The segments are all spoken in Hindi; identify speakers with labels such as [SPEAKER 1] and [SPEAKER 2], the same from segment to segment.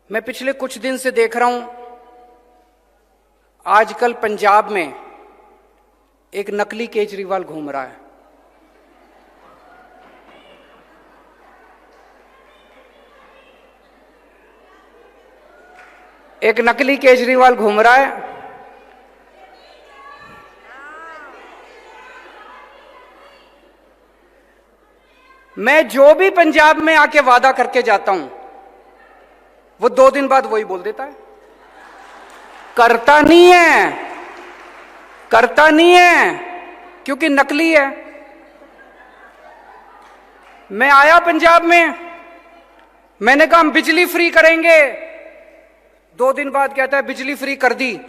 [SPEAKER 1] मैं पिछले कुछ दिन से देख रहा हूं, आजकल पंजाब में एक नकली केजरीवाल घूम रहा है। एक नकली केजरीवाल घूम रहा है। मैं जो भी पंजाब में आके वादा करके जाता हूं, वो 2 दिन बाद वही बोल देता है। करता नहीं है, करता नहीं है, क्योंकि नकली है। मैं आया पंजाब में, मैंने कहा हम बिजली फ्री करेंगे, 2 दिन बाद कहता है बिजली फ्री कर दी।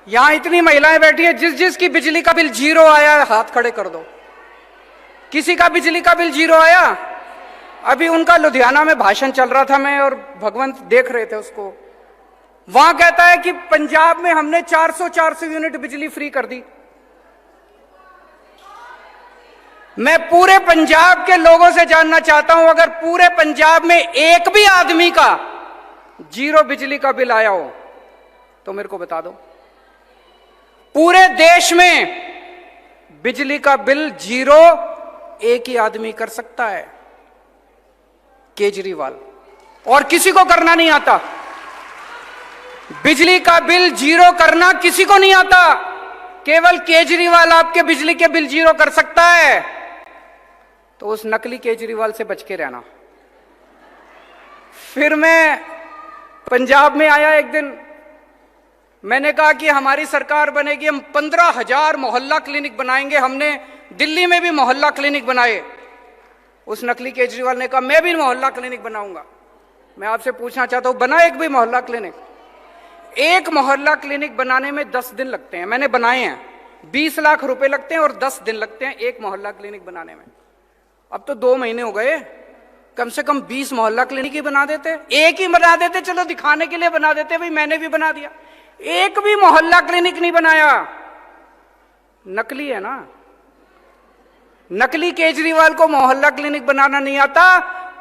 [SPEAKER 1] यहां इतनी महिलाएं बैठी है, जिस जिस की बिजली का बिल 0 आया हाथ खड़े कर दो। किसी का बिजली का बिल 0 आया? अभी उनका लुधियाना में भाषण चल रहा था, मैं और भगवंत देख रहे थे उसको। वहां कहता है कि पंजाब में हमने 400 यूनिट बिजली फ्री कर दी। मैं पूरे पंजाब के लोगों से जानना चाहता हूं, अगर पूरे पंजाब में एक भी आदमी का 0 बिजली का बिल आया हो तो मेरे को बता दो। पूरे देश में बिजली का बिल 0 एक ही आदमी कर सकता है, केजरीवाल, और किसी को करना नहीं आता। बिजली का बिल 0 करना किसी को नहीं आता, केवल केजरीवाल आपके बिजली के बिल 0 कर सकता है। तो उस नकली केजरीवाल से बच के रहना। फिर मैं पंजाब में आया एक दिन, मैंने कहा कि हमारी सरकार बनेगी, हम 15,000 मोहल्ला क्लिनिक बनाएंगे। हमने दिल्ली में भी मोहल्ला क्लिनिक बनाए। उस नकली केजरीवाल ने कहा मैं भी मोहल्ला क्लिनिक बनाऊंगा। मैं आपसे पूछना चाहता हूं, बना एक भी मोहल्ला क्लिनिक? एक मोहल्ला क्लिनिक बनाने में 10 दिन लगते हैं। मैंने बनाए हैं, 20 लाख रुपए लगते हैं और 10 दिन लगते हैं एक मोहल्ला क्लिनिक बनाने में। अब तो 2 महीने हो गए, कम से कम 20 मोहल्ला क्लिनिक ही बना देते। एक ही बना देते, चलो दिखाने के लिए बना देते, भाई मैंने भी बना दिया। एक भी मोहल्ला क्लिनिक नहीं बनाया। नकली है ना। नकली केजरीवाल को मोहल्ला क्लिनिक बनाना नहीं आता।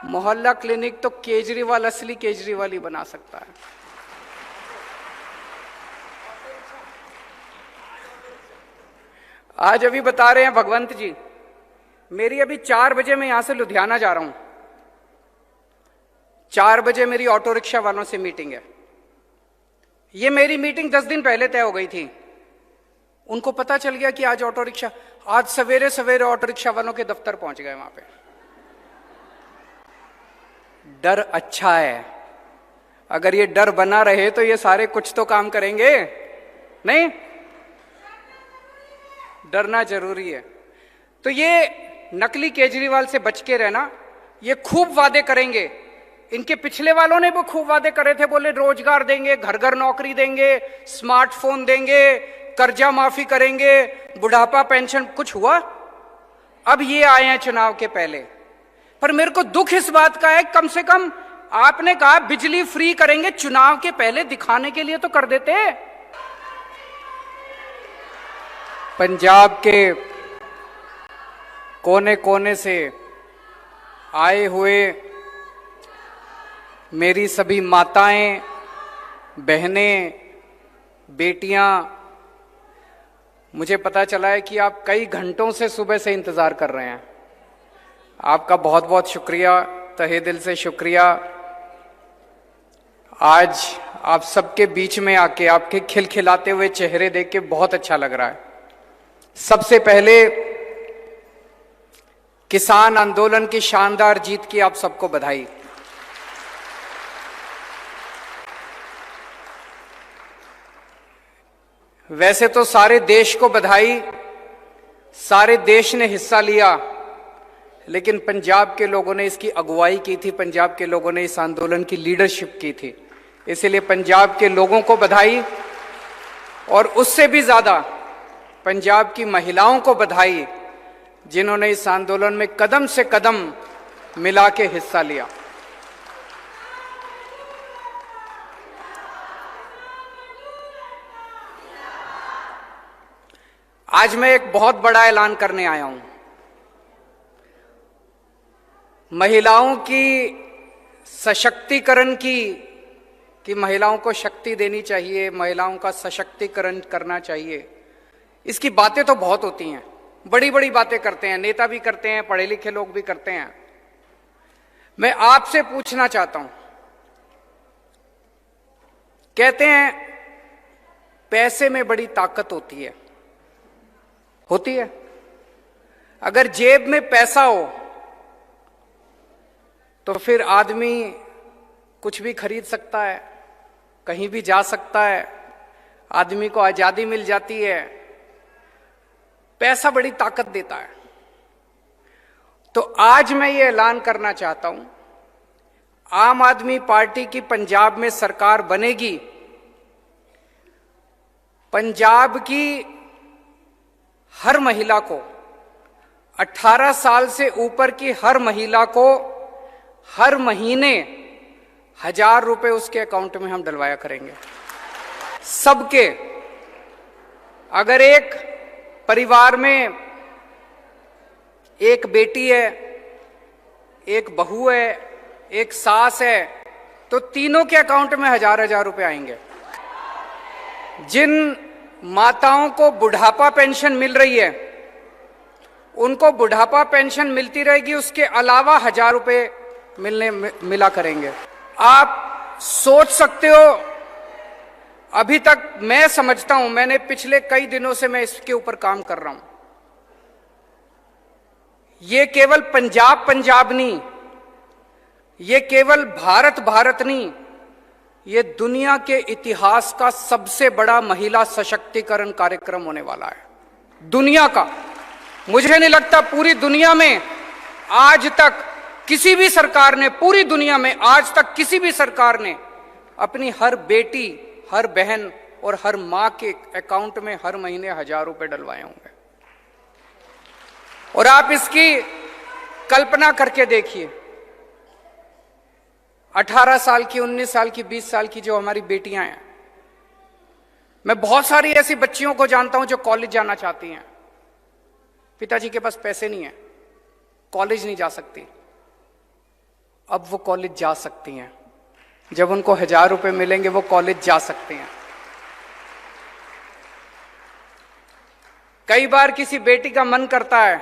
[SPEAKER 1] मोहल्ला क्लिनिक तो केजरीवाल, असली केजरीवाल ही बना सकता है। आज अभी बता रहे हैं भगवंत जी, मेरी अभी 4 बजे मैं यहां से लुधियाना जा रहा हूं। 4 बजे मेरी ऑटो रिक्शा वालों से मीटिंग है। ये मेरी मीटिंग 10 दिन पहले तय हो गई थी। उनको पता चल गया कि आज ऑटो रिक्शा, आज सवेरे सवेरे ऑटो रिक्शा वालों के दफ्तर पहुंच गए। वहां पे डर अच्छा है। अगर ये डर बना रहे तो ये सारे कुछ तो काम करेंगे नहीं। डरना जरूरी है। तो ये नकली केजरीवाल से बच के रहना। ये खूब वादे करेंगे। इनके पिछले वालों ने वो खूब वादे करे थे, बोले रोजगार देंगे, घर घर नौकरी देंगे, स्मार्टफोन देंगे, कर्जा माफी करेंगे, बुढ़ापा पेंशन। कुछ हुआ? अब ये आए हैं चुनाव के पहले। पर मेरे को दुख इस बात का है, कम से कम आपने कहा बिजली फ्री करेंगे, चुनाव के पहले दिखाने के लिए तो कर देते। पंजाब के कोने कोने से आए हुए मेरी सभी माताएं, बहनें, बेटियां, मुझे पता चला है कि आप कई घंटों से सुबह से इंतजार कर रहे हैं। आपका बहुत बहुत शुक्रिया, तहे दिल से शुक्रिया। आज आप सबके बीच में आके आपके खिलखिलाते हुए चेहरे देख के बहुत अच्छा लग रहा है। सबसे पहले किसान आंदोलन की शानदार जीत की आप सबको बधाई। वैसे तो सारे देश को बधाई, सारे देश ने हिस्सा लिया, लेकिन पंजाब के लोगों ने इसकी अगुवाई की थी, पंजाब के लोगों ने इस आंदोलन की लीडरशिप की थी। इसलिए पंजाब के लोगों को बधाई, और उससे भी ज्यादा पंजाब की महिलाओं को बधाई, जिन्होंने इस आंदोलन में कदम से कदम मिला के हिस्सा लिया। आज मैं एक बहुत बड़ा ऐलान करने आया हूं। महिलाओं की सशक्तिकरण कि महिलाओं को शक्ति देनी चाहिए, महिलाओं का सशक्तिकरण करना चाहिए, इसकी बातें तो बहुत होती हैं, बड़ी बड़ी बातें करते हैं, नेता भी करते हैं, पढ़े लिखे लोग भी करते हैं। मैं आपसे पूछना चाहता हूं, कहते हैं पैसे में बड़ी ताकत होती है, होती है। अगर जेब में पैसा हो तो फिर आदमी कुछ भी खरीद सकता है, कहीं भी जा सकता है, आदमी को आजादी मिल जाती है। पैसा बड़ी ताकत देता है। तो आज मैं ये ऐलान करना चाहता हूं, आम आदमी पार्टी की पंजाब में सरकार बनेगी। पंजाब की हर महिला को, 18 साल से ऊपर की हर महिला को हर महीने 1000 रुपए उसके अकाउंट में हम डलवाया करेंगे, सबके। अगर एक परिवार में एक बेटी है, एक बहू है, एक सास है, तो तीनों के अकाउंट में 1000 रुपए आएंगे। जिन माताओं को बुढ़ापा पेंशन मिल रही है उनको बुढ़ापा पेंशन मिलती रहेगी, उसके अलावा 1000 रुपए मिला करेंगे। आप सोच सकते हो, अभी तक मैं समझता हूं, मैंने पिछले कई दिनों से मैं इसके ऊपर काम कर रहा हूं। ये केवल पंजाब नहीं, ये केवल भारत नहीं, ये दुनिया के इतिहास का सबसे बड़ा महिला सशक्तिकरण कार्यक्रम होने वाला है, दुनिया का। मुझे नहीं लगता पूरी दुनिया में आज तक किसी भी सरकार ने, पूरी दुनिया में आज तक किसी भी सरकार ने अपनी हर बेटी, हर बहन और हर मां के अकाउंट में हर महीने 1000 रुपए डलवाए होंगे। और आप इसकी कल्पना करके देखिए, 18 साल की, 19 साल की, 20 साल की जो हमारी बेटियां हैं, मैं बहुत सारी ऐसी बच्चियों को जानता हूं जो कॉलेज जाना चाहती हैं, पिताजी के पास पैसे नहीं है, कॉलेज नहीं जा सकती। अब वो कॉलेज जा सकती हैं, जब उनको 1000 रुपए मिलेंगे वो कॉलेज जा सकते हैं। कई बार किसी बेटी का मन करता है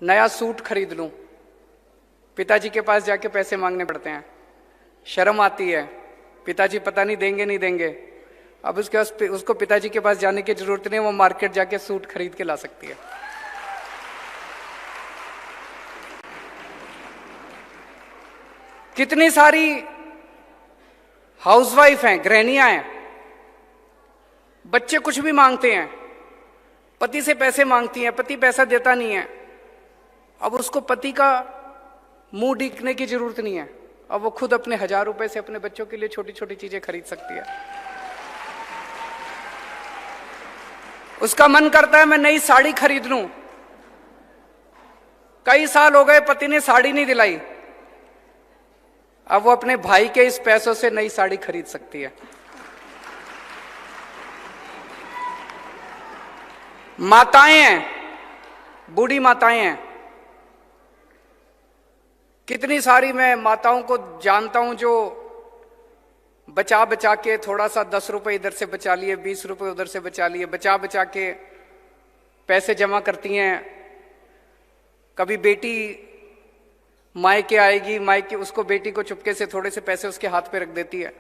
[SPEAKER 1] नया सूट खरीद लूं, पिताजी के पास जाके पैसे मांगने पड़ते हैं, शर्म आती है, पिताजी पता नहीं देंगे नहीं देंगे। अब उसको पिताजी के पास जाने की जरूरत नहीं, वो मार्केट जाके सूट खरीद के ला सकती है। कितनी सारी हाउसवाइफ हैं, गृहिणियां हैं, बच्चे कुछ भी मांगते हैं, पति से पैसे मांगती हैं, पति पैसा देता नहीं है। अब उसको पति का मुंह दिखने की जरूरत नहीं है, अब वो खुद अपने 1000 रुपए से अपने बच्चों के लिए छोटी छोटी चीजें खरीद सकती है। उसका मन करता है मैं नई साड़ी खरीद लूं, कई साल हो गए पति ने साड़ी नहीं दिलाई, अब वो अपने भाई के इस पैसों से नई साड़ी खरीद सकती है। माताएं हैं, बूढ़ी माताएं हैं, कितनी सारी मैं माताओं को जानता हूं जो बचा बचा के थोड़ा सा 10 रुपए इधर से बचा लिए, 20 रुपए उधर से बचा लिए, बचा बचा के पैसे जमा करती हैं। कभी बेटी मायके आएगी, मायके उसको, बेटी को चुपके से थोड़े से पैसे उसके हाथ पे रख देती है।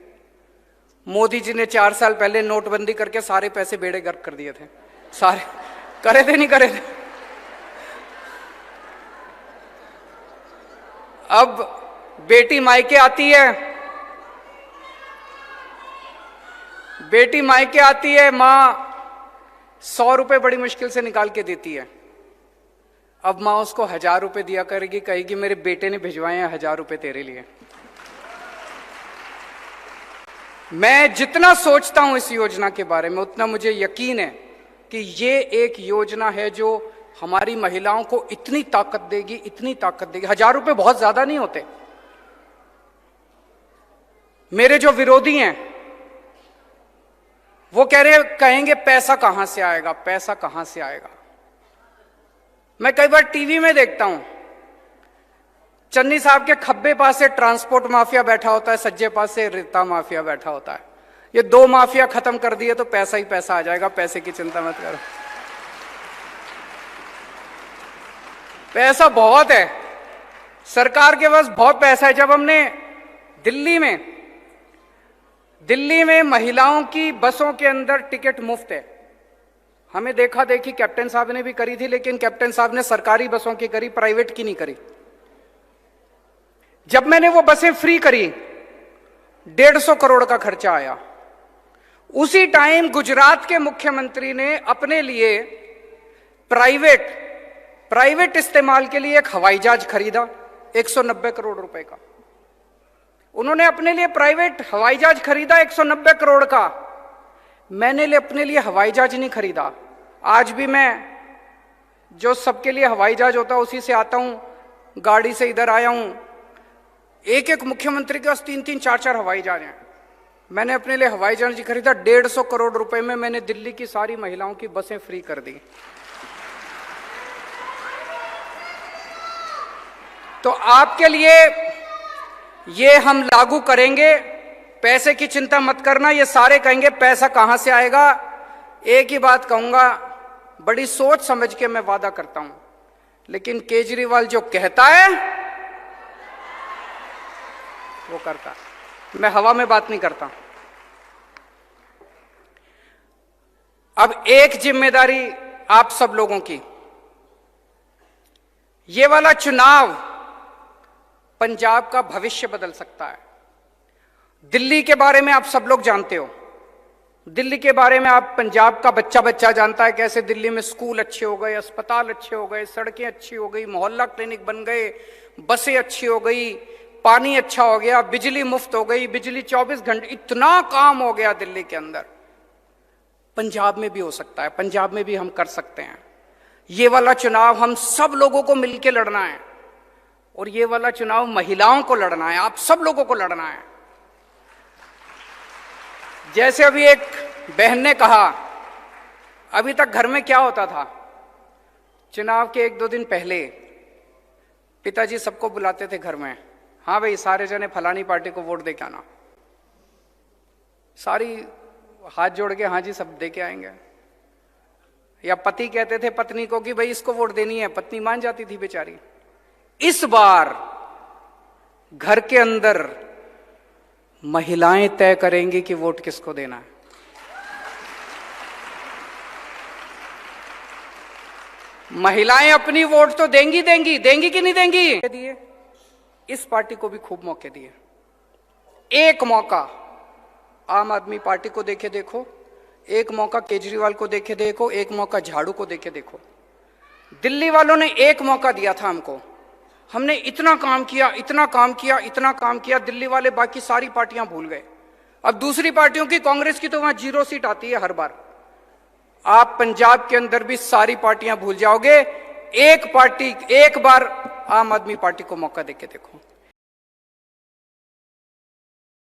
[SPEAKER 1] मोदी जी ने 4 साल पहले नोटबंदी करके सारे पैसे बेड़े गर्क कर दिए थे, सारे करे थे, नहीं करे थे। अब बेटी मायके आती है, बेटी मायके आती है, मां 100 रुपए बड़ी मुश्किल से निकाल के देती है। अब मां उसको 1000 रुपए दिया करेगी, कहेगी मेरे बेटे ने भिजवाए हैं 1000 रुपए तेरे लिए। मैं जितना सोचता हूं इस योजना के बारे में, उतना मुझे यकीन है कि ये एक योजना है जो हमारी महिलाओं को इतनी ताकत देगी, इतनी ताकत देगी। 1000 रुपए बहुत ज्यादा नहीं होते। मेरे जो विरोधी हैं वो कहेंगे पैसा कहां से आएगा, पैसा कहां से आएगा। मैं कई बार टीवी में देखता हूं, चन्नी साहब के खब्बे पास से ट्रांसपोर्ट माफिया बैठा होता है, सज्जे पास से रेता माफिया बैठा होता है। ये दो माफिया खत्म कर दिए तो पैसा ही पैसा आ जाएगा, पैसे की चिंता मत करो। पैसा बहुत है, सरकार के पास बहुत पैसा है। जब हमने दिल्ली में महिलाओं की बसों के अंदर टिकट मुफ्त है, हमें देखा देखी कैप्टन साहब ने भी करी थी, लेकिन कैप्टन साहब ने सरकारी बसों की करी, प्राइवेट की नहीं करी। जब मैंने वो बसें फ्री करी, 150 करोड़ का खर्चा आया। उसी टाइम गुजरात के मुख्यमंत्री ने अपने लिए प्राइवेट इस्तेमाल के लिए एक हवाई जहाज खरीदा 190 करोड़ रुपए का। उन्होंने अपने लिए प्राइवेट हवाई जहाज खरीदा 190 करोड़ का। मैंने अपने लिए हवाई जहाज नहीं खरीदा। आज भी मैं जो सबके लिए हवाई जहाज होता है उसी से आता हूं, गाड़ी से इधर आया हूं। एक एक मुख्यमंत्री के पास 3-3, 4-4 हवाई जहाज हैं। मैंने अपने लिए हवाई जहाज खरीदा 150 करोड़ रुपए में। मैंने दिल्ली की सारी महिलाओं की बसें फ्री कर दी। तो आपके लिए ये हम लागू करेंगे, पैसे की चिंता मत करना। ये सारे कहेंगे पैसा कहां से आएगा। एक ही बात कहूंगा, बड़ी सोच समझ के मैं वादा करता हूं, लेकिन केजरीवाल जो कहता है वो करता है। मैं हवा में बात नहीं करता। अब एक जिम्मेदारी आप सब लोगों की, ये वाला चुनाव पंजाब का भविष्य बदल सकता है। दिल्ली के बारे में आप सब लोग जानते हो, दिल्ली के बारे में आप पंजाब का बच्चा जानता है, कैसे दिल्ली में स्कूल अच्छे हो गए, अस्पताल अच्छे हो गए, सड़कें अच्छी हो गई, मोहल्ला क्लिनिक बन गए, बसें अच्छी हो गई, पानी अच्छा हो गया, बिजली मुफ्त हो गई, बिजली 24 घंटे, इतना काम हो गया दिल्ली के अंदर। पंजाब में भी हो सकता है, पंजाब में भी हम कर सकते हैं। ये वाला चुनाव हम सब लोगों को मिलकर लड़ना है, और ये वाला चुनाव महिलाओं को लड़ना है, आप सब लोगों को लड़ना है। जैसे अभी एक बहन ने कहा, अभी तक घर में क्या होता था, चुनाव के 1-2 दिन पहले पिताजी सबको बुलाते थे घर में, हाँ भाई सारे जने फलानी पार्टी को वोट दे के आना। सारी हाथ जोड़ के हाँ जी सब दे के आएंगे। या पति कहते थे पत्नी को कि भाई इसको वोट देनी है, पत्नी मान जाती थी बेचारी। इस बार घर के अंदर महिलाएं तय करेंगी कि वोट किसको देना है। महिलाएं अपनी वोट तो देंगी कि नहीं देंगी। दिए इस पार्टी को भी खूब मौके दिए। एक मौका आम आदमी पार्टी को देके देखो, एक मौका केजरीवाल को देके देखो, एक मौका झाड़ू को देके देखो। दिल्ली वालों ने एक मौका दिया था हमको, हमने इतना काम किया, दिल्ली वाले बाकी सारी पार्टियां भूल गए। अब दूसरी पार्टियों की, कांग्रेस की तो वहां 0 सीट आती है हर बार। आप पंजाब के अंदर भी सारी पार्टियां भूल जाओगे। एक बार आम आदमी पार्टी को मौका देके देखो।